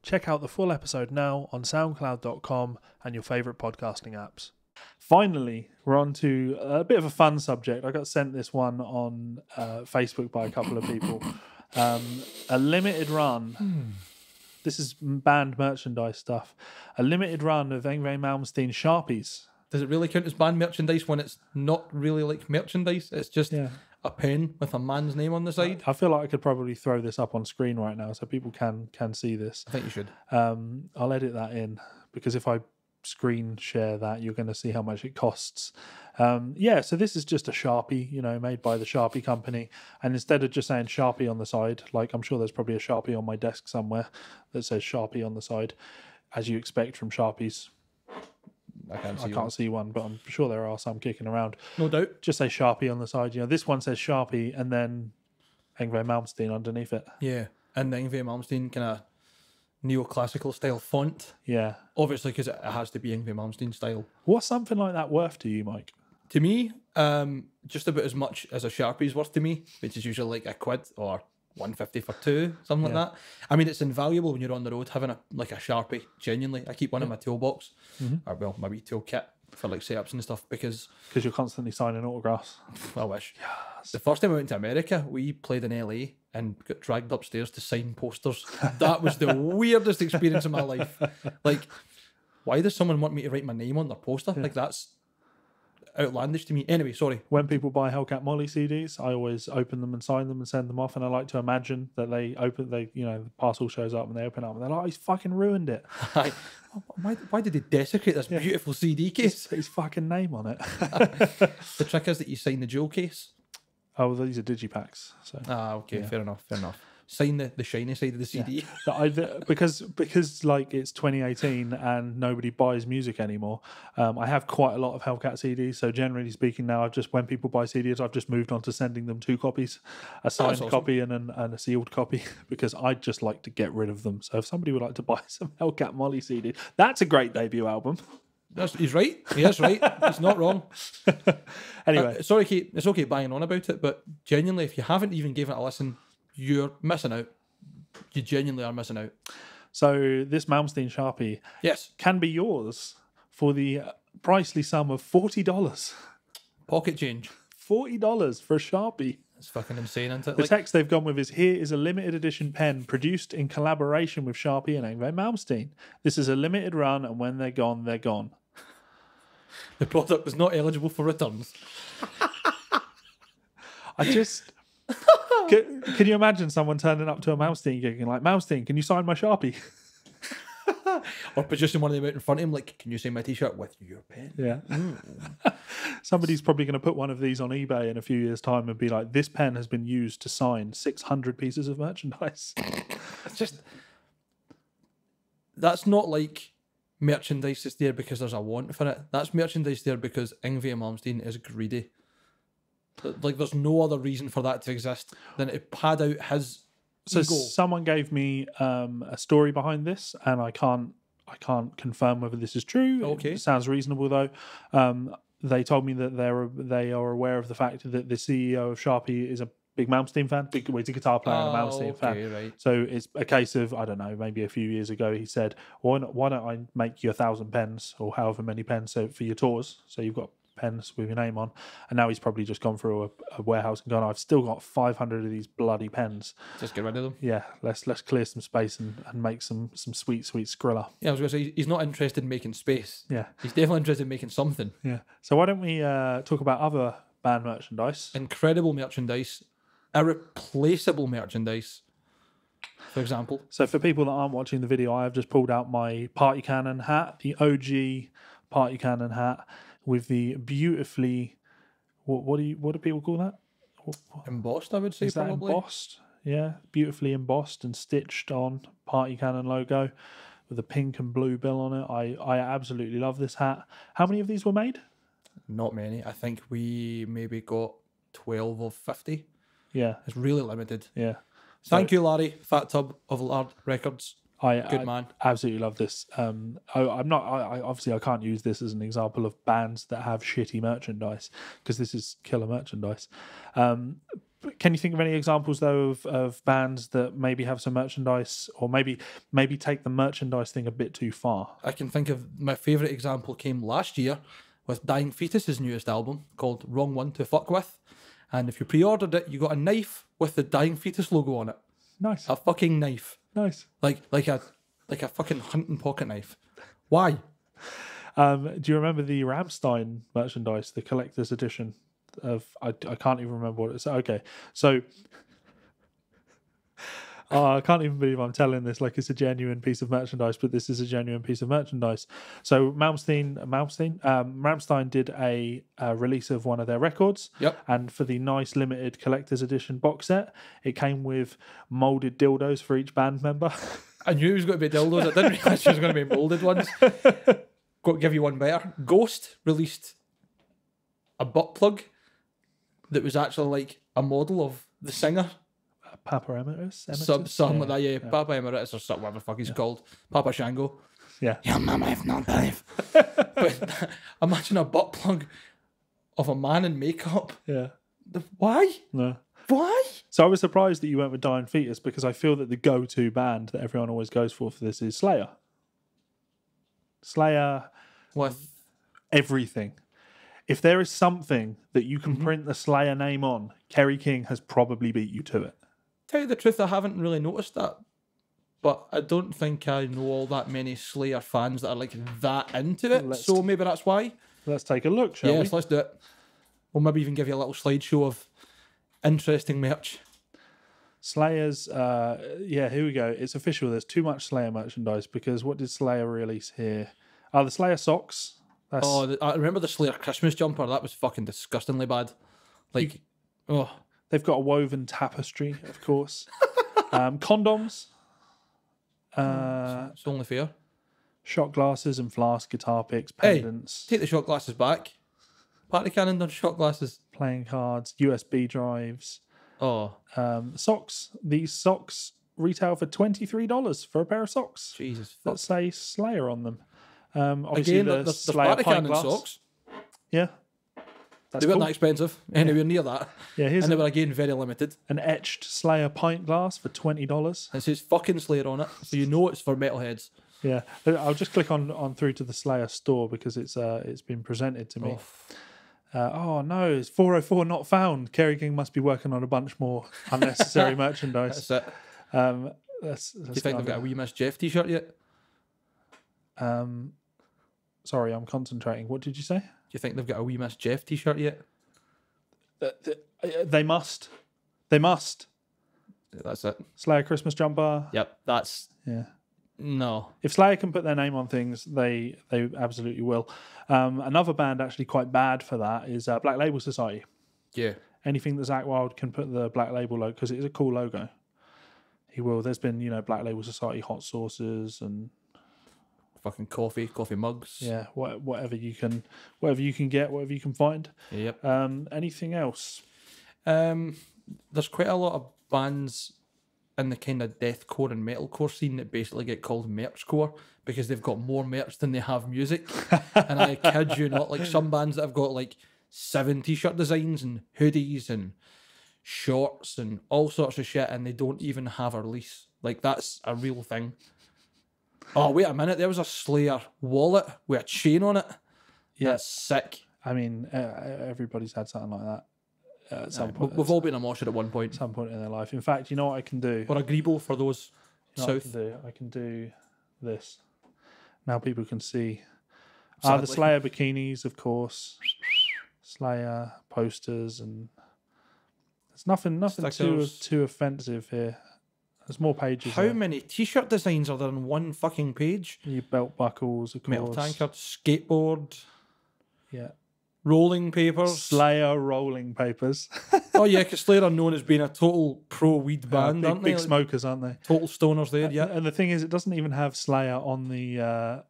Check out the full episode now on soundcloud.com and your favourite podcasting apps. Finally, we're on to a bit of a fun subject. I got sent this one on Facebook by a couple of people. A limited run. This is band merchandise stuff. A limited run of Yngwie Malmsteen Sharpies. Does it really count as band merchandise when it's not really like merchandise? It's just a pen with a man's name on the side? I feel like I could probably throw this up on screen right now so people can see this. I think you should. I'll edit that in because if I screen share that, you're going to see how much it costs. So this is just a Sharpie, made by the Sharpie company, and instead of just saying Sharpie on the side, like I'm sure there's probably a Sharpie on my desk somewhere that says Sharpie on the side, as you expect from Sharpies. I can't see one, but I'm sure there are some kicking around. No doubt. Just say Sharpie on the side. This one says Sharpie and then Yngwie Malmsteen underneath it. Yeah, and the Yngwie Malmsteen kind of neoclassical style font. Yeah. Obviously, because it has to be Yngwie Malmsteen style. What's something like that worth to you, Mike? To me, just about as much as a Sharpie's worth to me, which is usually like £1 or $1.50 for two, something like that. I mean, it's invaluable when you're on the road having a Sharpie. Genuinely, I keep one in my toolbox, or my wee toolkit for like setups and stuff because you're constantly signing autographs. I wish. Yes. The first time I went to America, we played in LA and got dragged upstairs to sign posters. That was the weirdest experience of my life. Like, why does someone want me to write my name on their poster? Yeah. Like, that's outlandish to me. Anyway, sorry. When people buy Hellcat Molly CDs, I always open them and sign them and send them off, and I like to imagine that the parcel shows up and they open up and they're like, oh, he's fucking ruined it. Why did he desecrate this beautiful CD case? His fucking name on it. The trick is that you sign the jewel case. Oh, these are digipacks. So. Okay, fair enough. Sign the shiny side of the CD. Yeah. Because like it's 2018 and nobody buys music anymore. I have quite a lot of Hellcat CDs. So generally speaking, now when people buy CDs, I've just moved on to sending them 2 copies, a signed copy and a sealed copy, because I'd just like to get rid of them. So if somebody would like to buy some Hellcat Molly CD, that's a great debut album. He's right. He is right. He's not wrong. Anyway, sorry, Kate. It's okay banging on about it, but genuinely, if you haven't even given it a listen, you're missing out. You genuinely are missing out. So this Malmsteen Sharpie can be yours for the pricely sum of $40. Pocket change. $40 for a Sharpie. That's fucking insane, isn't it? The text they've gone with is, here is a limited edition pen produced in collaboration with Sharpie and Yngwie Malmsteen. This is a limited run, and when they're gone, they're gone. The product is not eligible for returns. Can you imagine someone turning up to a Malmsteen gig and like, Malmsteen, can you sign my Sharpie? Or position one of them out in front of him, like, can you sign my t-shirt with your pen? Yeah. Somebody's probably going to put one of these on eBay in a few years' time and be like, this pen has been used to sign 600 pieces of merchandise. It's just, that's not like merchandise that's there because there's a want for it. That's merchandise there because Yngwie Malmsteen is greedy. Like, there's no other reason for that to exist than to pad out his ego. Someone gave me a story behind this, and I can't confirm whether this is true. Okay, it sounds reasonable though. They told me that they are aware of the fact that the CEO of Sharpie is a big Malmsteen fan. He's a guitar player and a Malmsteen fan. Right. So it's a case of, I don't know, maybe a few years ago he said, why don't I make you 1,000 pens or however many pens for your tours? So you've got pens with your name on, and now he's probably just gone through a warehouse and gone, I've still got 500 of these bloody pens, just get rid of them. Yeah, let's clear some space and make some sweet Skrilla. Yeah, I was going to say, he's not interested in making space. Yeah, he's definitely interested in making something. Yeah, so why don't we talk about other band merchandise? Incredible merchandise, irreplaceable merchandise, for example. So for people that aren't watching the video, I have just pulled out my Party Cannon hat, the OG Party Cannon hat, with the beautifully, what do people call that? Embossed, I would say. Is that probably embossed? Yeah, beautifully embossed and stitched on Party Cannon logo with a pink and blue bill on it. I absolutely love this hat. How many of these were made? Not many. I think we maybe got 12 of 50. Yeah, it's really limited. Yeah. Thank you, Larry, Fat Tub of Lard Records. Good man. Absolutely love this. Obviously I can't use this as an example of bands that have shitty merchandise, because this is killer merchandise. But Can you think of any examples though of bands that maybe have some merchandise, or maybe take the merchandise thing a bit too far? I can think of my favourite example came last year with Dying Fetus's newest album called Wrong One to Fuck With. And if you pre-ordered it, you got a knife with the Dying Fetus logo on it. Nice. A fucking knife. Nice. Like a fucking hunting pocket knife. Why? Do you remember the Rammstein merchandise, the collector's edition of? I can't even remember what it's. Okay, so I can't even believe I'm telling this like it's a genuine piece of merchandise, but this is a genuine piece of merchandise. So Rammstein did a release of one of their records. Yep. And for the nice limited collector's edition box set, it came with molded dildos for each band member. I knew it was going to be dildos. I didn't realise it was going to be molded ones. Got to give you one better. Ghost released a butt plug that was actually like a model of the singer. Papa Emeritus? Something like that, yeah. Papa Emeritus or something, whatever the fuck he's called. Papa Shango. Yeah. Your mama have not life. But imagine a butt plug of a man in makeup. Yeah. Why? No. Why? So I was surprised that you went with Dying Fetus, because I feel that the go-to band that everyone always goes for this is Slayer. Slayer With everything. If there is something that you can print the Slayer name on, Kerry King has probably beat you to it. Tell you the truth, I haven't really noticed that. But I don't think I know all that many Slayer fans that are like that into it. So maybe that's why. Let's take a look, shall we? Yes, let's do it. We'll maybe even give you a little slideshow of interesting merch. Slayer's, here we go. It's official. There's too much Slayer merchandise, because what did Slayer release here? The Slayer socks. That's... I remember the Slayer Christmas jumper. That was fucking disgustingly bad. Like, They've got a woven tapestry, of course. Condoms. It's only fair. Shot glasses and flask, guitar picks, pendants. Take the shot glasses back. Party cannon done shot glasses. Playing cards, USB drives. Oh. Socks. These socks retail for $23 for a pair of socks. Jesus. That say Slayer on them. Obviously, Again, the the Slayer party pint cannon glass. socks. Yeah. They weren't that expensive. Anywhere near that. Yeah, here's and they were again very limited. An etched Slayer pint glass for $20. It says fucking Slayer on it, so you know it's for metalheads. Yeah, I'll just click on through to the Slayer store, because it's been presented to me. Oh no, it's 404 not found. Kerry King must be working on a bunch more unnecessary merchandise. That's it. Do you think they've got a Wee Miss Jeff t-shirt yet? Sorry, I'm concentrating. What did you say? Do you think they've got a Wee Miss Jeff t-shirt yet? They must. They must. That's it. Slayer Christmas jumper. Yep, that's... Yeah. No. If Slayer can put their name on things, they absolutely will. Another band actually quite bad for that is Black Label Society. Yeah. Anything that Zakk Wylde can put the Black Label logo, because it is a cool logo. He will. There's been, Black Label Society hot sauces and fucking coffee mugs. Yeah, whatever you can get, whatever you can find. Yep. Anything else? There's quite a lot of bands in the kind of deathcore and metalcore scene that basically get called merchcore, because they've got more merch than they have music. And I kid you not, like some bands that have got like 7 t-shirt designs and hoodies and shorts and all sorts of shit, and they don't even have a release. Like, that's a real thing. Oh, wait a minute, there was a Slayer wallet with a chain on it. Yeah. That's sick. I mean, everybody's had something like that at some point. We've all been a mosher at one point. At some point in their life. In fact, you know what I can do? Or a Grebo for those south. I can do this. Now people can see. The Slayer bikinis, of course. Slayer posters, and there's nothing too offensive here. There's more pages. How many t-shirt designs are there on one fucking page? Your belt buckles, of course. Metal tankard, skateboard. Yeah. Rolling papers. Slayer rolling papers. Oh yeah, because Slayer are known as being a total pro-weed band, aren't they? Big smokers, aren't they? Total stoners there, yeah. And the thing is, it doesn't even have Slayer on the...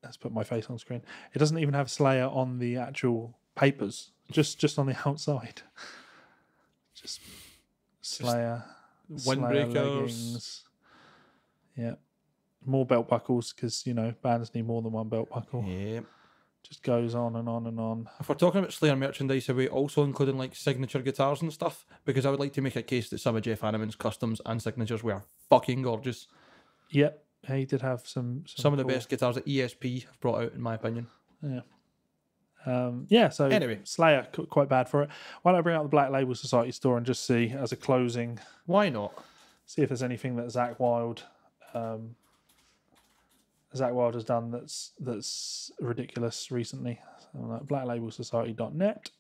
let's put my face on screen. It doesn't even have Slayer on the actual papers. Just on the outside. Just Slayer... Windbreakers. Leggings. Yeah. More belt buckles, because, bands need more than one belt buckle. Yeah. Just goes on and on and on. If we're talking about Slayer merchandise, are we also including like signature guitars and stuff? Because I would like to make a case that some of Jeff Hanneman's customs and signatures were fucking gorgeous. Yep. He did have some of the best guitars that ESP have brought out, in my opinion. Yeah. So anyway, Slayer quite bad for it. Why don't I bring out the Black Label Society store and just see as a closing? Why not? See if there's anything that Zakk Wylde has done that's ridiculous recently. So, blacklabelsociety.net.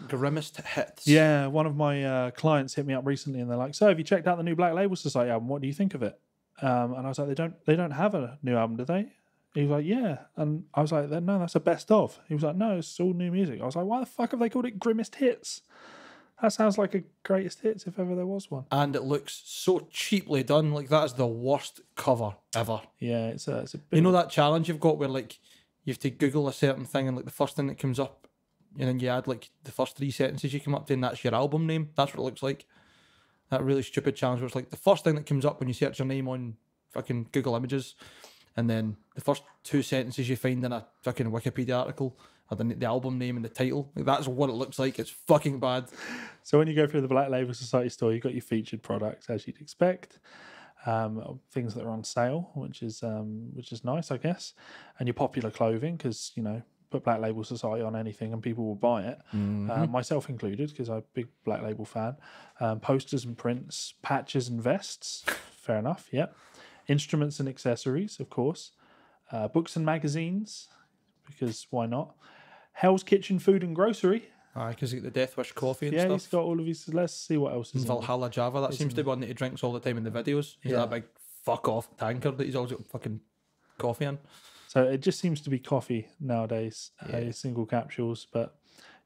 Grimmest hits. Yeah, one of my clients hit me up recently, and they're like, "So, have you checked out the new Black Label Society album? What do you think of it?" And I was like, "They don't have a new album, do they?" He was like, "Yeah," and I was like, "No, that's a best of." He was like, "No, it's all new music." I was like, "Why the fuck have they called it Grimmest Hits? That sounds like a greatest hits if ever there was one." And it looks so cheaply done. Like, that is the worst cover ever. Yeah, it's a bit. You know that challenge you've got where like you have to Google a certain thing and like the first thing that comes up, and then you add like the first 3 sentences you come up to, and that's your album name. That's what it looks like. That really stupid challenge where it's like the first thing that comes up when you search your name on fucking Google Images, and then the first 2 sentences you find in a fucking Wikipedia article are the album name and the title. Like, that's what it looks like. It's fucking bad. So when you go through the Black Label Society store, you've got your featured products as you'd expect. Things that are on sale, which is nice, I guess, and your popular clothing, because put Black Label Society on anything and people will buy it, myself included, because I'm a big Black Label fan. Posters and prints, patches and vests, fair enough, yeah. Instruments and accessories, of course. Books and magazines, because why not? Hell's Kitchen food and grocery. Because he got the Death Wish coffee and yeah, stuff. He's got all of his. Let's see what else is in Valhalla Java. That seems to be one that he drinks all the time in the videos. He's that big fuck off tankard that he's always got fucking coffee in. So it just seems to be coffee nowadays, single capsules. But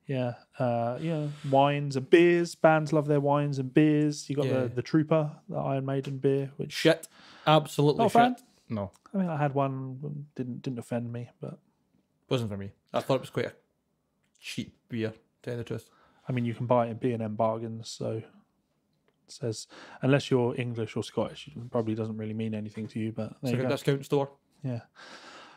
wines and beers. Bands love their wines and beers. You got the Trooper, the Iron Maiden beer, which shit, absolutely not shit. Fan? No, I mean I had one, didn't offend me, but wasn't for me. I thought it was quite a cheap beer, to tell you the truth. I mean, you can buy it in B&M bargains, so it says unless you're English or Scottish, it probably doesn't really mean anything to you. But it's like a discount store. Yeah.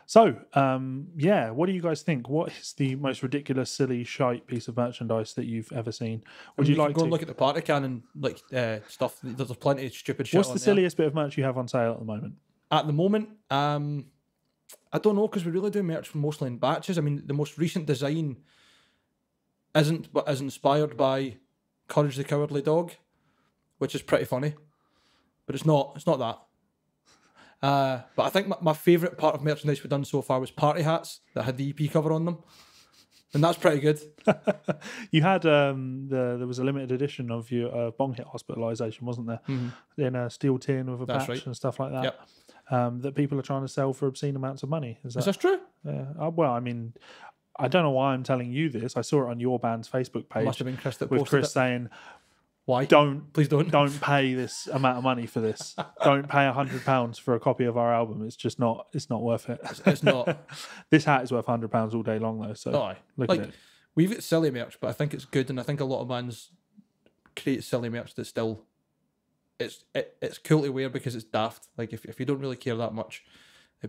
So, what do you guys think? What is the most ridiculous, silly, shite piece of merchandise that you've ever seen? Would you like go to and look at the party can and like stuff? There's plenty of stupid shit. What's the silliest bit of merch you have on sale at the moment? At the moment, I don't know, because we really do merch mostly in batches. I mean, the most recent design isn't, but is inspired by Courage the Cowardly Dog, which is pretty funny, but it's not that. But I think my favourite part of merchandise we've done so far was party hats that had the EP cover on them, and that's pretty good. You had there was a limited edition of your bong hit hospitalisation, wasn't there? Mm-hmm. In a steel tin with a patch and stuff like that. Yep. That people are trying to sell for obscene amounts of money. Is this true? Yeah. Well, I mean, I don't know why I'm telling you this. I saw it on your band's Facebook page. Must have been Chris that with posted Chris saying, "Why? Please don't pay this amount of money for this. Don't pay £100 for a copy of our album. It's just not. It's not worth it. It's not. This hat is worth £100 all day long, though. So look at it. We've got silly merch, but I think it's good, and I think a lot of bands create silly merch that still. It's cool to wear because it's daft. Like if you don't really care that much,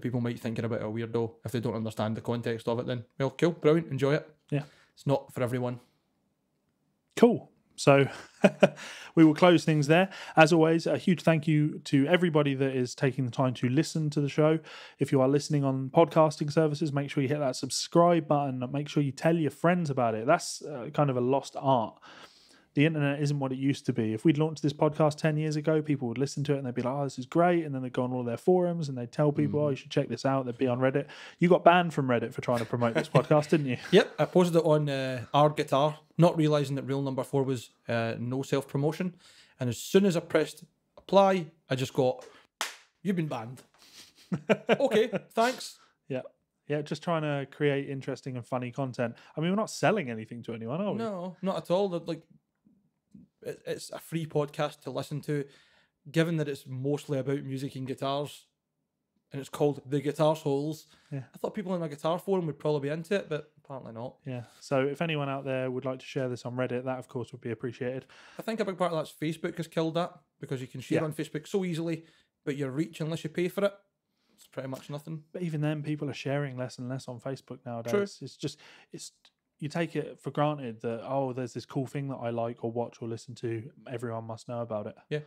people might think you're a bit of a weirdo if they don't understand the context of it. Then well, cool, brilliant, enjoy it. Yeah, it's not for everyone. Cool. So we will close things there. As always, a huge thank you to everybody that is taking the time to listen to the show. If you are listening on podcasting services, make sure you hit that subscribe button. Make sure you tell your friends about it. That's kind of a lost art. The internet isn't what it used to be. If we'd launched this podcast 10 years ago, people would listen to it and they'd be like, oh, this is great. And then they'd go on all their forums and they'd tell people, oh, you should check this out. They'd be on Reddit. You got banned from Reddit for trying to promote this podcast, didn't you? Yep. I posted it on our guitar, not realising that rule number 4 was no self-promotion. And as soon as I pressed apply, I just got, you've been banned. Okay, thanks. Yeah. Yeah, just trying to create interesting and funny content. I mean, we're not selling anything to anyone, are we? No, not at all. Like, it's a free podcast to listen to, given that it's mostly about music and guitars, and it's called The Guitar Souls. Yeah. I thought people in a guitar forum would probably be into it, but apparently not. Yeah. So if anyone out there would like to share this on Reddit, that of course would be appreciated. I think a big part of that's Facebook has killed that, because you can share on Facebook so easily, but your reach unless you pay for it. It's pretty much nothing. But even then, people are sharing less and less on Facebook nowadays. True. It's you take it for granted that, oh, there's this cool thing that I like or watch or listen to. Everyone must know about it. Yeah.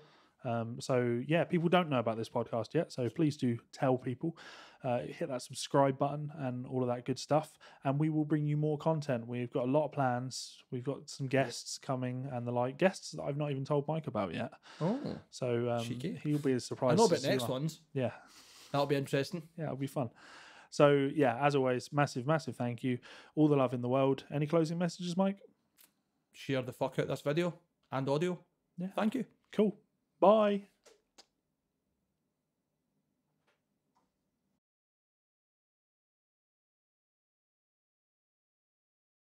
So yeah, people don't know about this podcast yet. So please do tell people. Hit that subscribe button and all of that good stuff. And we will bring you more content. We've got a lot of plans. We've got some guests coming and the like. Guests that I've not even told Mike about yet. Oh. So Cheeky. he'll be as surprised. I know about as you next are. ones. Yeah. That'll be interesting. Yeah, it'll be fun. So yeah, as always, massive, massive thank you. All the love in the world. Any closing messages, Mike? Share the fuck out this video and audio. Yeah. Thank you. Cool. Bye.